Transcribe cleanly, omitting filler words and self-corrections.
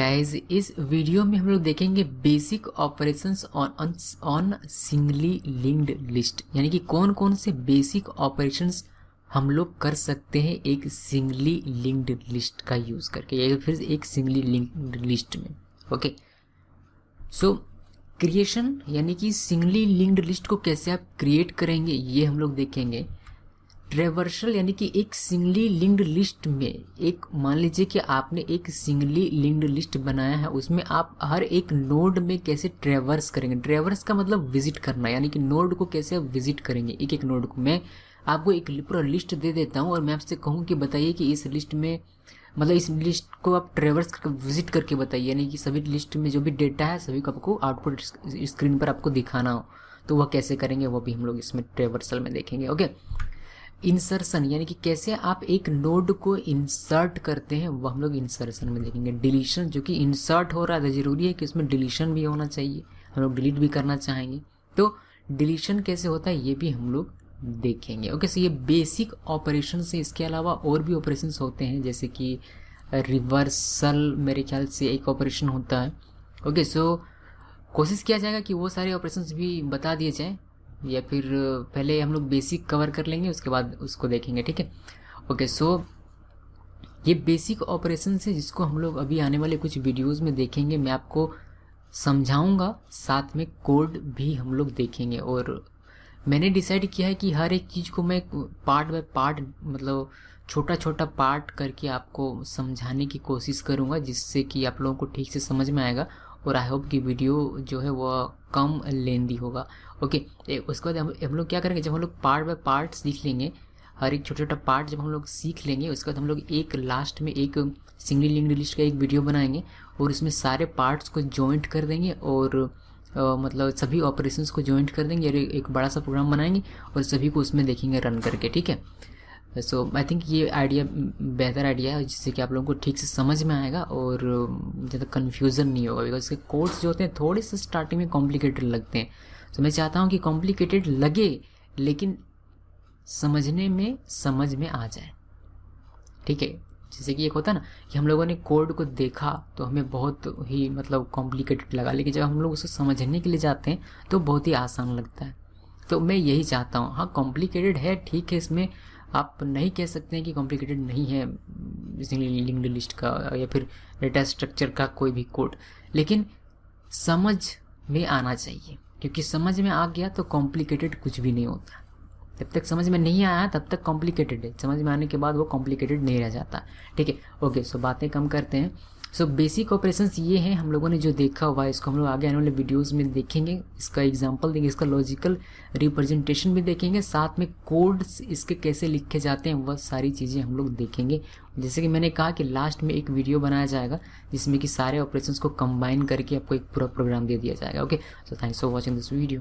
Guys, इस video में हम लोग देखेंगे basic operations on singly linked list, यानी कि कौन कौन से बेसिक ऑपरेशंस हम लोग कर सकते हैं एक सिंगली लिंक्ड लिस्ट का यूज़ करके या फिर एक सिंगली लिंक्ड लिस्ट में। ओके, सो क्रिएशन यानी कि सिंगली लिंक्ड लिस्ट को कैसे आप क्रिएट करेंगे ये हम लोग देखेंगे। ट्रेवर्सल यानी कि एक सिंगली लिंक्ड लिस्ट में एक मान लीजिए कि आपने एक सिंगली लिंक्ड लिस्ट बनाया है, उसमें आप हर एक नोड में कैसे ट्रेवर्स करेंगे। ट्रेवर्स का मतलब विजिट करना, यानी कि नोड को कैसे आप विजिट करेंगे। एक एक नोड को मैं आपको एक पूरा लिस्ट दे देता हूँ और मैं आपसे कहूँ कि बताइए कि इस लिस्ट में मतलब इस लिस्ट को आप ट्रेवर्स करके विजिट करके बताइए, यानी कि सभी लिस्ट में जो भी डेटा है सभी को आपको आउटपुट स्क्रीन पर आपको दिखाना हो, तो वह कैसे करेंगे वो भी हम लोग इसमें ट्रेवर्सल में देखेंगे। ओके, इंसर्शन यानी कि कैसे आप एक नोड को इंसर्ट करते हैं वो हम लोग इंसर्शन में देखेंगे। डिलीशन, जो कि इंसर्ट हो रहा है तो जरूरी है कि उसमें डिलीशन भी होना चाहिए, हम लोग डिलीट भी करना चाहेंगे, तो डिलीशन कैसे होता है ये भी हम लोग देखेंगे। ओके, सो ये बेसिक ऑपरेशन से इसके अलावा और भी ऑपरेशंस होते हैं, जैसे कि रिवर्सल मेरे ख्याल से एक ऑपरेशन होता है। ओके, सो कोशिश किया जाएगा कि वो सारे ऑपरेशंस भी बता दिए जाएँ, या फिर पहले हम लोग बेसिक कवर कर लेंगे उसके बाद उसको देखेंगे। ठीक है, ओके, सो ये बेसिक ऑपरेशन है जिसको हम लोग अभी आने वाले कुछ वीडियोस में देखेंगे। मैं आपको समझाऊंगा, साथ में कोड भी हम लोग देखेंगे। और मैंने डिसाइड किया है कि हर एक चीज़ को मैं पार्ट बाय पार्ट मतलब छोटा छोटा पार्ट करके आपको समझाने की कोशिश करूँगा, जिससे कि आप लोगों को ठीक से समझ में आएगा और आई होप कि वीडियो जो है वह कम लेंदी होगा। ओके, उसके बाद हम लोग क्या करेंगे, जब हम लोग पार्ट बाय पार्ट सीख लेंगे, हर एक छोटा छोटा पार्ट जब हम लोग सीख लेंगे, उसके बाद हम लोग एक लास्ट में एक सिंगली लिंक्ड लिस्ट का एक वीडियो बनाएंगे और इसमें सारे पार्ट्स को जॉइंट कर देंगे और मतलब सभी ऑपरेशंस को जॉइंट कर देंगे और एक बड़ा सा प्रोग्राम बनाएंगे और सभी को उसमें देखेंगे रन करके। ठीक है, सो आई थिंक ये आइडिया बेहतर आइडिया है, जिससे कि आप लोगों को ठीक से समझ में आएगा और ज़्यादा कन्फ्यूज़न नहीं होगा, बिकॉज इसके कोड्स जो होते हैं थोड़े से स्टार्टिंग में कॉम्प्लिकेटेड लगते हैं। तो मैं चाहता हूँ कि कॉम्प्लिकेटेड लगे लेकिन समझने में समझ में आ जाए। ठीक है, जैसे कि एक होता है ना कि हम लोगों ने कोड को देखा तो हमें बहुत ही मतलब कॉम्प्लिकेटेड लगा, लेकिन जब हम लोग उसे समझने के लिए जाते हैं तो बहुत ही आसान लगता है। तो मैं यही चाहता हूँ। हाँ, कॉम्प्लिकेटेड है, ठीक है, इसमें आप नहीं कह सकते हैं कि कॉम्प्लिकेटेड नहीं है सिंगली लिंक्ड लिस्ट का या फिर डेटा स्ट्रक्चर का कोई भी कोड, लेकिन समझ में आना चाहिए, क्योंकि समझ में आ गया तो कॉम्प्लिकेटेड कुछ भी नहीं होता। जब तक समझ में नहीं आया तब तक कॉम्प्लिकेटेड है, समझ में आने के बाद वो कॉम्प्लिकेटेड नहीं रह जाता। ठीक है, ओके, सो बातें कम करते हैं। सो बेसिक ऑपरेशंस ये हैं हम लोगों ने जो देखा हुआ है, इसको हम लोग आगे आने वाले वीडियोस में देखेंगे, इसका एग्जांपल देंगे, इसका लॉजिकल रिप्रेजेंटेशन भी देखेंगे, साथ में कोड्स इसके कैसे लिखे जाते हैं वह सारी चीज़ें हम लोग देखेंगे। जैसे कि मैंने कहा कि लास्ट में एक वीडियो बनाया जाएगा जिसमें कि सारे ऑपरेशंस को कंबाइन करके आपको एक पूरा प्रोग्राम दे दिया जाएगा। Okay, so thanks for watching this video.